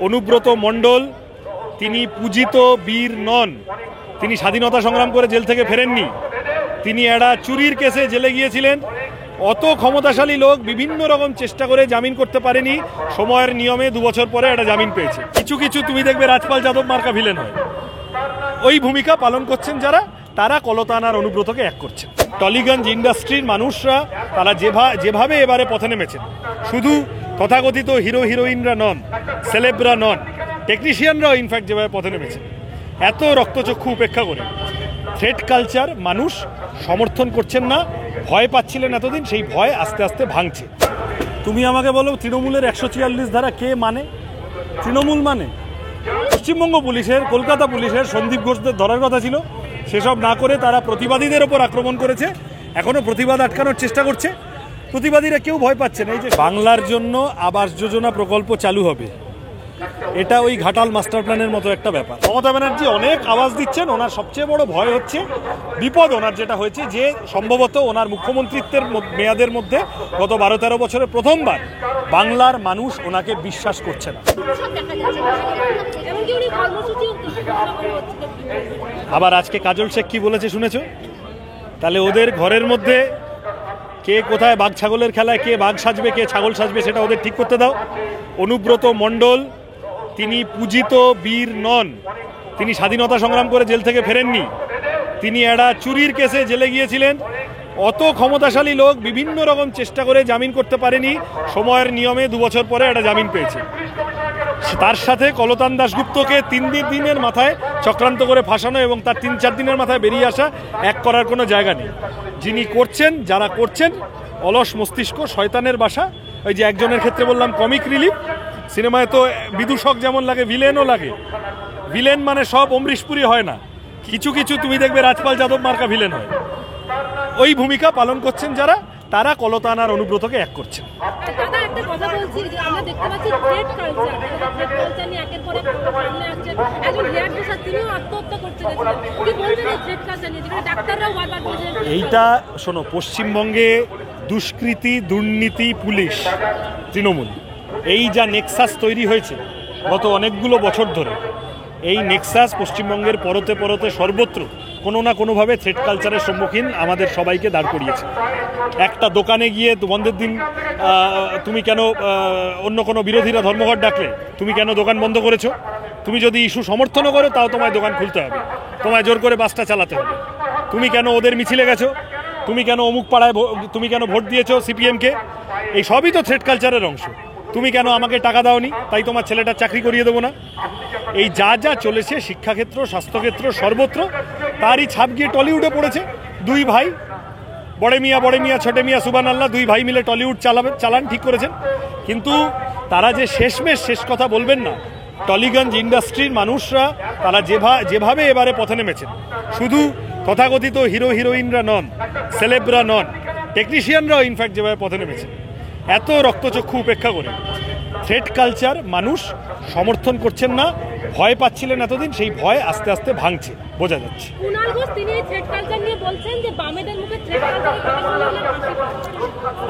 অনুব্রত মণ্ডল তিনি পূজিত বীর নন, তিনি স্বাধীনতা সংগ্রাম করে জেল থেকে ফেরেননি, তিনি একটা চুরির কেসে জেলে গিয়েছিলেন। অত ক্ষমতাশালী লোক বিভিন্ন রকম চেষ্টা করে জামিন করতে পারেনি, সময়ের নিয়মে 2 বছর পরে একটা জামিন পেয়েছে। কিছু কিছু তুমি দেখবে রাজপাল যাদব মার্কা ভিলেন হয়, ওই ভূমিকা পালন করছেন যারা, তারা কলতান আর অনুব্রতকে এক করছেন। টলিগঞ্জ ইন্ডাস্ট্রির মানুষরা তারা যেভাবে এবারে পথে নেমেছেন, শুধু তথাকথিত হিরো হিরোইনরা নন, সেলেবরা নন, টেকনিশিয়ানরাও ইনফ্যাক্ট যেভাবে পথে নেমেছেন, এত রক্তচক্ষু উপেক্ষা করে থ্রেট কালচার মানুষ সমর্থন করছেন না। ভয় পাচ্ছিলেন এতদিন, সেই ভয় আস্তে আস্তে ভাঙছে। তুমি আমাকে বলো, তৃণমূলের 144 ধারা কে মানে? তৃণমূল মানে পশ্চিমবঙ্গ পুলিশের, কলকাতা পুলিশের সন্দীপ ঘোষদের ধরার কথা ছিল, সেসব না করে তারা প্রতিবাদীদের ওপর আক্রমণ করেছে, এখনো প্রতিবাদ আটকানোর চেষ্টা করছে। প্রতিবাদীরা কেউ ভয় পাচ্ছে না। এই যে বাংলার জন্য আবাস যোজনা প্রকল্প চালু হবে, এটা ওই ঘাটাল মাস্টার প্ল্যানের মতো একটা ব্যাপার। মমতা ব্যানার্জি অনেক আওয়াজ দিচ্ছেন, ওনার সবচেয়ে বড় ভয় হচ্ছে বিপদ ওনার যেটা হয়েছে, যে সম্ভবত ওনার মুখ্যমন্ত্রিত্বের মেয়াদের মধ্যে গত 12-13 বছরে প্রথমবার বাংলার মানুষ ওনাকে বিশ্বাস করছে না। আবার আজকে কাজল শেখ কি বলেছে শুনেছো? তাহলে ওদের ঘরের মধ্যে কে কোথায় বাঘ ছাগলের খেলায় কে বাঘ সাজবে কে ছাগল সাজবে সেটা ওদের ঠিক করতে দাও। অনুব্রত মণ্ডল তিনি পূজিত বীর নন, তিনি স্বাধীনতা সংগ্রাম করে জেল থেকে ফেরেননি, তিনি একটা চুরির কেসে জেলে গিয়েছিলেন। অত ক্ষমতাশালী লোক বিভিন্ন রকম চেষ্টা করে জামিন করতে পারেনি, সময়ের নিয়মে 2 বছর পরে একটা জামিন পেয়েছে। তার সাথে কলতান দাশগুপ্তকে 3 দিনের মাথায় চক্রান্ত করে ফাঁসানো এবং তার 3-4 দিনের মাথায় বেরিয়ে আসা, এক করার কোনো জায়গা নেই। যিনি করছেন, যারা করছেন, অলস মস্তিষ্ক, শয়তানের বাসা। ওই যে একজনের ক্ষেত্রে বললাম কমিক রিলিফ, সিনেমায় তো বিদূষক যেমন লাগে ভিলেনও লাগে। ভিলেন মানে সব অমরিশপুরি হয় না, কিছু কিছু তুমি দেখবে রাজপাল যাদব মার্কা ভিলেন হয়, ওই ভূমিকা পালন করছেন যারা, তারা কলতান আর অনুব্রতকে এক করছেন। এইটা শোনো, পশ্চিমবঙ্গে দুষ্কৃতি, দুর্নীতি, পুলিশ, তৃণমূল, এই যা নেক্সাস তৈরি হয়েছে গত অনেকগুলো বছর ধরে, এই নেক্সাস পশ্চিমবঙ্গের পরতে পরতে সর্বত্র কোনো না কোনোভাবে থ্রেট কালচারের সম্মুখীন আমাদের সবাইকে দাঁড় করিয়েছে। একটা দোকানে গিয়ে বন্ধের দিন তুমি কেন, অন্য কোনো বিরোধীরা ধর্মঘট ডাকলে তুমি কেন দোকান বন্ধ করেছো? তুমি যদি ইস্যু সমর্থনও করো তাও তোমায় দোকান খুলতে হবে, তোমায় জোর করে বাসটা চালাতে হবে। তুমি কেন ওদের মিছিলে গেছো, তুমি কেন অমুক পাড়ায়, তুমি কেন ভোট দিয়েছো সিপিএমকে, এই সবই তো থ্রেট কালচারের অংশ। তুমি কেন আমাকে টাকা দাওনি, তাই তোমার ছেলেটার চাকরি করিয়ে দেবো না। এই যা যা চলেছে শিক্ষাক্ষেত্র, স্বাস্থ্যক্ষেত্র, সর্বত্র তারই ছাপ গিয়ে টলিউডে পড়েছে। 2 ভাই, বড়ে মিয়া ছোটে মিয়া সুবান আল্লাহ, 2 ভাই মিলে টলিউড চালান, ঠিক করেছেন। কিন্তু তারা যে শেষমেশ শেষ কথা বলবেন না, টলিগঞ্জ ইন্ডাস্ট্রির মানুষরা তারা যেভাবে এবারে পথে নেমেছেন, শুধু তথাকথিত হিরো হিরোইনরা নন, সেলেবরা নন, টেকনিশিয়ানরাও ইনফ্যাক্ট যেভাবে পথে নেমেছেন, এত রক্তচক্ষু উপেক্ষা করে থ্রেট কালচার মানুষ সমর্থন করছেন না। ভয় পাচ্ছিলেন এতদিন, সেই ভয় আস্তে আস্তে ভাঙছে, বোঝা যাচ্ছে।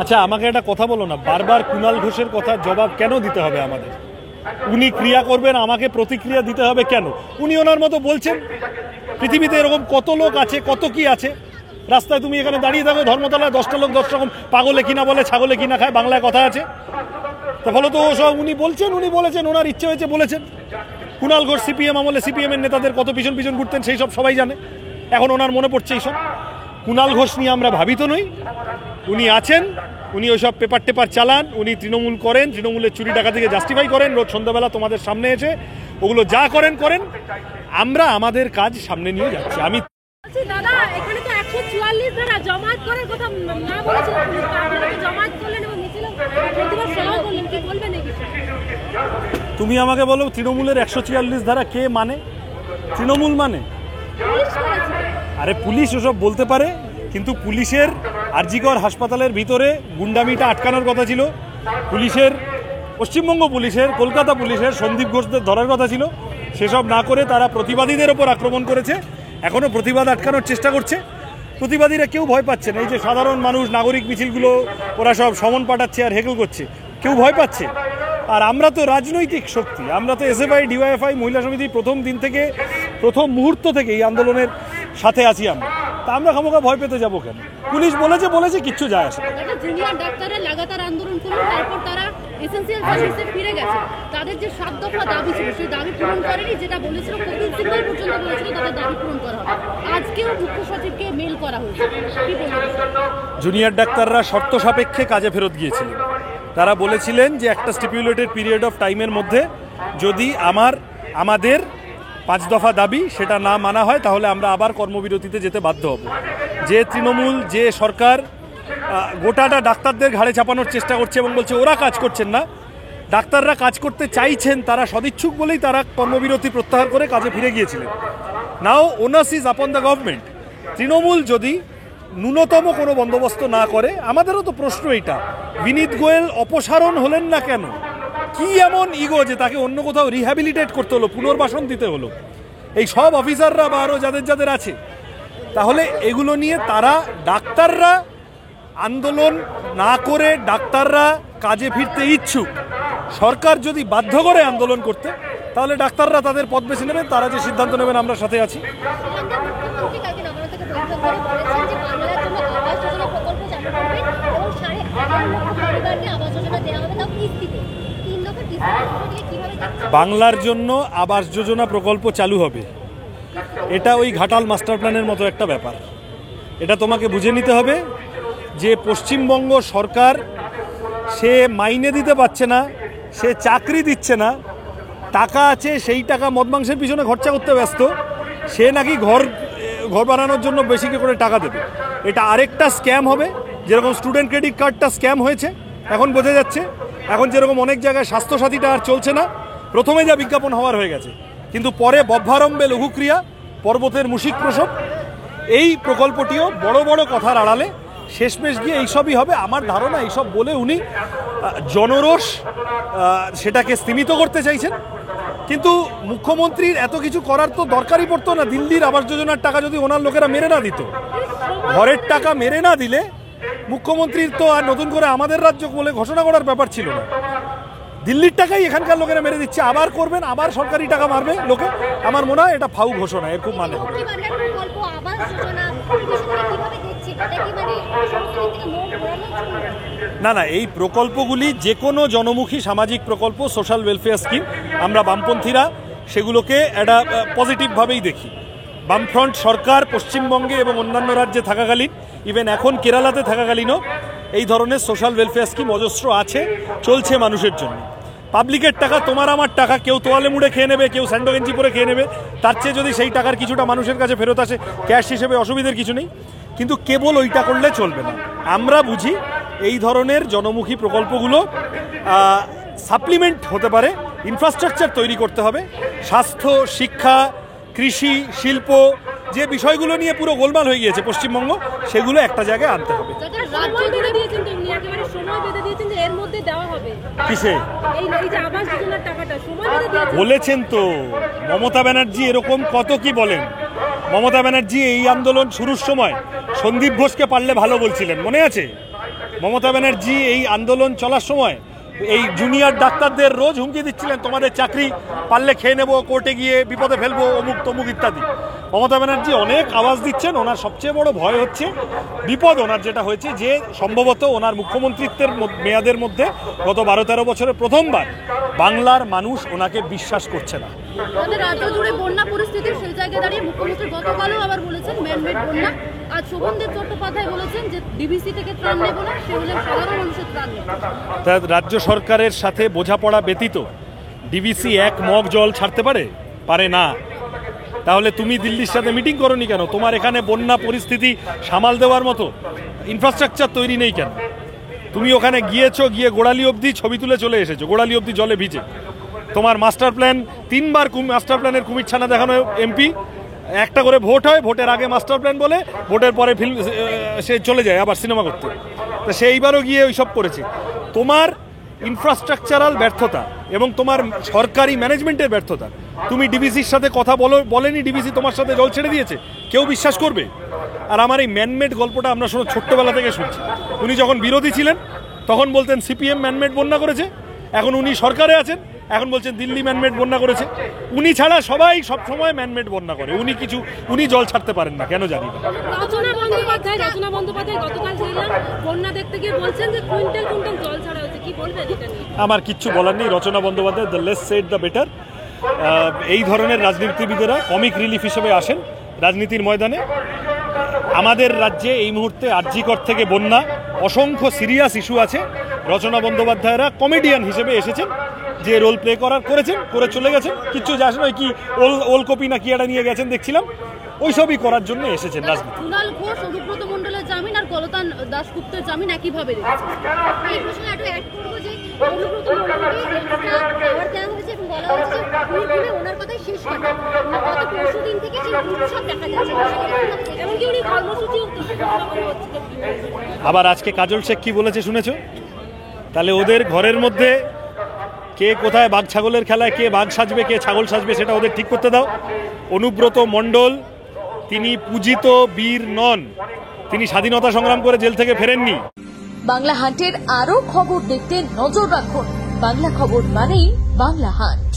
আচ্ছা, আমাকে একটা কথা বলো না, বারবার কুণাল ঘোষের কথা জবাব কেন দিতে হবে আমাদের? উনি ক্রিয়া করবেন, আমাকে প্রতিক্রিয়া দিতে হবে কেন? উনি ওনার মতো বলছেন। পৃথিবীতে এরকম কত লোক আছে, কত কি আছে। রাস্তায় তুমি এখানে দাঁড়িয়ে থাকো, ধর্মতলায় 10টা লোক 10 রকম পাগলে কিনা বলে, ছাগলে কিনা খায়, বাংলায় কথা আছে। তো ফলত ও সব উনি বলেছেন, ওনার ইচ্ছে হয়েছে বলেছেন। কুণাল ঘোষ সিপিএম আমলে সিপিএম এর নেতাদের কত পিছন পিছন ঘুরতেন সেই সব সবাই জানে। এখন ওনার মনে পড়ছে এইসব। কুণাল ঘোষ নিয়ে আমরা ভাবিত নই, উনি আছেন, উনি ওইসব পেপার টেপার চালান, উনি তৃণমূল করেন, তৃণমূলের চুরি ডাকাতিকে জাস্টিফাই করেন, রোজ সন্ধ্যাবেলা তোমাদের সামনে এসে ওগুলো যা করেন। আমরা আমাদের কাজ সামনে নিয়ে যাচ্ছি। আমি দাদা, এখানে তো 144 ধারা জমায়েত করার কথা না বলেছিল পুলিশ, আপনারা জমায়েত করলেন এবং মিছিল প্রতিবাদ সভা করলেন, কি বলবেন এই বিষয়ে? তুমি আমাকে বলো, তৃণমূলের 144 ধারা কে মানে? তৃণমূল মানে আরে পুলিশ ওসব বলতে পারে, কিন্তু পুলিশের আরজিকর হাসপাতালের ভিতরে গুন্ডামিটা আটকানোর কথা ছিল। পুলিশের, পশ্চিমবঙ্গ পুলিশের, কলকাতা পুলিশের সন্দীপ ঘোষদের ধরার কথা ছিল, সেসব না করে তারা প্রতিবাদীদের ওপর আক্রমণ করেছে, এখনো প্রতিবাদ আটকানোর চেষ্টা করছে। প্রতিবাদীরা কেউ ভয় পাচ্ছে না। এই যে সাধারণ মানুষ, নাগরিক মিছিলগুলো ওরা সব সমন পাঠাচ্ছে আর হেকল করছে, কেউ ভয় পাচ্ছে? আর আমরা তো রাজনৈতিক শক্তি, আমরা তো এসএফআই ডিওয়াইএফআই মহিলা সমিতি প্রথম দিন থেকে, প্রথম মুহূর্ত থেকে এই আন্দোলনের সাথে আছি আমরা। তা আমরা খামোখা ভয় পেতে যাবো কেন? পুলিশ বলেছে কিচ্ছু যায় আসে। জুনিয়র ডাক্তাররা লাগাতার আন্দোলন করলো, তারপর তারা এসেন্সিয়াল সার্ভিসে ফিরে গেছে। তাদের যে 7 দফা দাবি ছিল সেই দাবি পূরণ করেনি, যেটা বলেছিল কপিল সিব্বল পর্যন্ত বলেছিল তাদের দাবি পূরণ করা হবে। আজকেও মুখ্য সচিবকে মেল করা হয়েছে। কি বলবেন? জুনিয়র ডাক্তাররা শর্ত সাপেক্ষে কাজে ফেরত গিয়েছিলেন। তারা বলেছিলেন যে একটা স্টিপুলেটেড পিরিয়ড অফ টাইমের মধ্যে যদি আমাদের 5 দফা দাবি সেটা না মানা হয় তাহলে আমরা আবার কর্মবিরতিতে যেতে বাধ্য হব। যে তৃণমূল, যে সরকার গোটাটা ডাক্তারদের ঘাড়ে চাপানোর চেষ্টা করছে এবং বলছে ওরা কাজ করছেন না, ডাক্তাররা কাজ করতে চাইছেন, তারা সদিচ্ছুক বলেই তারা কর্মবিরতি প্রত্যাহার করে কাজে ফিরে গিয়েছিলেন। Now onus is upon the government. Trinamool যদি ন্যূনতম কোনো বন্দোবস্ত না করে, আমাদেরও তো প্রশ্ন এইটা, বিনীত গোয়েল অপসারণ হলেন না কেন? কি এমন ইগো যে তাকে অন্য কোথাও রিহ্যাবিলিটেট করতে হলো, পুনর্বাসন দিতে হলো? এই সব অফিসাররা বা আরও যাদের আছে, তাহলে এগুলো নিয়ে তারা, ডাক্তাররা আন্দোলন না করে ডাক্তাররা কাজে ফিরতে ইচ্ছুক, সরকার যদি বাধ্য করে আন্দোলন করতে, তাহলে ডাক্তাররা তাদের পথ বেছে নেবেন, তারা যে সিদ্ধান্ত নেবেন আমরা সাথে আছি। বাংলার জন্য আবাস যোজনা প্রকল্প চালু হবে, এটা ওই ঘাটাল মাস্টার প্ল্যানের মতো একটা ব্যাপার। এটা তোমাকে বুঝে নিতে হবে যে পশ্চিমবঙ্গ সরকার সে মাইনে দিতে পারছে না, সে চাকরি দিচ্ছে না, টাকা আছে সেই টাকা মদ মাংসের পিছনে খরচা করতে ব্যস্ত, সে নাকি ঘর বানানোর জন্য বেশি করে টাকা দেবে। এটা আরেকটা স্ক্যাম হবে, যেরকম স্টুডেন্ট ক্রেডিট কার্ডটা স্ক্যাম হয়েছে এখন বোঝা যাচ্ছে। এখন যেরকম অনেক জায়গায় স্বাস্থ্যসাথীটা আর চলছে না, প্রথমে যা বিজ্ঞাপন হওয়ার হয়ে গেছে, কিন্তু পরে বভ্যারম্ভে লঘুক্রিয়া, পর্বতের মুশিক প্রসব, এই প্রকল্পটিও বড় বড় কথার আড়ালে শেষমেশ গিয়ে এইসবই হবে। আমার ধারণা এইসব বলে উনি জনরোষ সেটাকে স্তীমিত করতে চাইছেন, কিন্তু মুখ্যমন্ত্রীর এত কিছু করার তো দরকারই পড়তো না। দিল্লির আবাস যোজনার টাকা যদি ওনার লোকেরা মেরে না দিত, ঘরের টাকা মেরে না দিলে মুখ্যমন্ত্রীর তো আর নতুন করে আমাদের রাজ্য বলে ঘোষণা করার ব্যাপার ছিল না। দিল্লির টাকাই এখানকার লোকেরা মেরে দিচ্ছে, আবার করবেন, আবার সরকারি টাকা মারবে লোকে। আমার মনে হয় এটা ফাউ ঘোষণা, এর খুব মানে হবে না। এই প্রকল্পগুলি যে কোনো জনমুখী সামাজিক প্রকল্প, সোশ্যাল ওয়েলফেয়ার স্কিম, আমরা বামপন্থীরা সেগুলোকে একটা পজিটিভভাবেই দেখি। বামফ্রন্ট সরকার পশ্চিমবঙ্গে এবং অন্যান্য রাজ্যে থাকাকালীন, ইভেন এখন কেরালাতে থাকাকালীনও এই ধরনের সোশ্যাল ওয়েলফেয়ার স্কিম অজস্র আছে, চলছে মানুষের জন্য। পাবলিকের টাকা, তোমার আমার টাকা, কেউ তোয়ালে মুড়ে খেয়ে নেবে, কেউ স্যান্ডো গেঞ্জি পরে খেয়ে নেবে, তার চেয়ে যদি সেই টাকার কিছুটা মানুষের কাছে ফেরত আসে ক্যাশ হিসেবে, অসুবিধার কিছু নেই। কিন্তু কেবল ওইটা করলে চলবে না। আমরা বুঝি এই ধরনের জনমুখী প্রকল্পগুলো সাপ্লিমেন্ট হতে পারে, ইনফ্রাস্ট্রাকচার তৈরি করতে হবে। স্বাস্থ্য, শিক্ষা, কৃষি, শিল্প, যে বিষয়গুলো নিয়ে পুরো গোলমাল হয়ে গিয়েছে পশ্চিমবঙ্গ, সেগুলো একটা জায়গায় আনতে হবে। কিসে বলেছেন তো মমতা ব্যানার্জি, এরকম কত কি বলেন। মমতা ব্যানার্জি এই আন্দোলন শুরুর সময় সন্দীপ ঘোষকে পারলে ভালো বলছিলেন, মনে আছে? মমতা ব্যানার্জি এই আন্দোলন চলার সময় এই জুনিয়র ডাক্তারদের রোজ হুমকি দিচ্ছিলেন, তোমাদের চাকরি পারলে খেয়ে নেবো, কোর্টে গিয়ে বিপদে ফেলবো, অমুক তমুক ইত্যাদি। মমতা ব্যানার্জি অনেক আওয়াজ দিচ্ছেন। ওনার সবচেয়ে বড় ভয় হচ্ছে বিপদ ওনার যেটা হয়েছে, যে সম্ভবত ওনার মুখ্যমন্ত্রিত্বের মেয়াদের মধ্যে গত 12-13 বছরে প্রথমবার বাংলার মানুষ ওনাকে বিশ্বাস করছে না। রাজ্য জুড়ে বন্যা পরিস্থিতির সেই জায়গায় দাঁড়িয়ে মুখ্যমন্ত্রী গতকালও আবার বলেছেন ম্যানমেড বন্যা। আজ শোভনদেব চট্টোপাধ্যায় বলেছেন যে ডিবিসি থেকে ত্রাণ নেব না, সে হলেন সাধারণ মানুষের ত্রাণ নেব। রাজ্য সরকারের সাথে বোঝাপড়া ব্যতীত ডিবিসি এক মগ জল ছাড়তে পারে না। তাহলে তুমি দিল্লির সাথে মিটিং করোনি কেন? তোমার এখানে বন্যা পরিস্থিতি সামাল দেওয়ার মতো ইনফ্রাস্ট্রাকচার তৈরি নেই কেন? তুমি ওখানে গিয়েছো, গিয়ে গোড়ালি অবধি ছবি তুলে চলে এসেছো, গোড়ালি অবধি জলে ভিজে। তোমার মাস্টার প্ল্যান, 3বার মাস্টার প্ল্যানের কুমির ছানা দেখানো এমপি, একটা করে ভোট হয়, ভোটের আগে মাস্টার প্ল্যান বলে, ভোটের পরে ফিল্ম সে চলে যায় আবার সিনেমা করতে। তো সেইবারও গিয়ে ওই সব করেছে। তোমার ইনফ্রাস্ট্রাকচারাল ব্যর্থতা এবং তোমার সরকারি ম্যানেজমেন্টের ব্যর্থতা। তুমি ডিবিসির সাথে কথা বলেনি, ডিবিসি তোমার সাথে জল ছেড়ে দিয়েছে, কেউ বিশ্বাস করবে? আর আমার এই ম্যানমেড গল্পটা আমরা ছোট্টবেলা থেকে শুনছি। উনি যখন বিরোধী ছিলেন তখন বলতেন সিপিএম ম্যানমেড বন্যা করেছে, এখন উনি সরকারে আছেন, এখন বলছেন দিল্লি ম্যানমেড বন্যা করেছে। উনি ছাড়া সবাই সবসময় ম্যানমেড বন্যা করে, উনি জল ছাড়তে পারেন না, কেন জানি না। রচনা বন্দ্যোপাধ্যায় গতকাল দেখলাম বন্যা দেখতে গিয়ে বলছেন যে কুইন্টাল কুইন্টাল জল ছাড়া হয়েছে, কি বলবেন এটা নিয়ে? আমার কিচ্ছু বলার নেই। Rachana Bandyopadhyay, the less said the better. এই ধরনের রাজনীতিবিদেরা কমিক রিলিফ হিসেবে আসেন রাজনীতির ময়দানে। আমাদের রাজ্যে এই মুহূর্তে আরজিকর থেকে বন্যা, অসংখ্য সিরিয়াস ইস্যু আছে। রচনা বন্দ্যোপাধ্যায়রা কমেডিয়ান হিসেবে এসেছেন, যে রোল প্লে করে চলে গেছেন। কিচ্ছু যাস নয়, কি ওলকপি না কি একটা নিয়ে গেছেন দেখছিলাম, ওইসবই করার জন্য এসেছেন রাজনীতি। কুণাল ঘোষ, অনুব্রত মণ্ডলের জামিন আর কলতান দাশগুপ্তের জামিন একইভাবে রেখেছে। এই প্রশ্নে একটু অ্যাড করবো যে অনুব্রত মণ্ডলকে এক্সট্রা পাওয়ার দেওয়া হয়েছে এবং বলা হয়েছে যে বীরভূমে ওনার কথাই শেষ কথা। গত পরশুদিন থেকে সেই উৎসব দেখা যাচ্ছে, এমনকি উনি কর্মসূচিও আবার আজকে কাজল শেখ কি বলেছে শুনেছো? তাহলে ওদের ঘরের মধ্যে কে কোথায় বাঘ ছাগলের খেলায় কে বাঘ সাজবে কে ছাগল সাজবে সেটা ওদের ঠিক করতে দাও। অনুব্রত মণ্ডল তিনি পূজিত বীর নন, তিনি স্বাধীনতা সংগ্রাম করে জেল থেকে ফেরেননি। বাংলা হান্টের আরো খবর দেখতে নজর রাখুন। বাংলা খবর মানেই বাংলা হান্ট।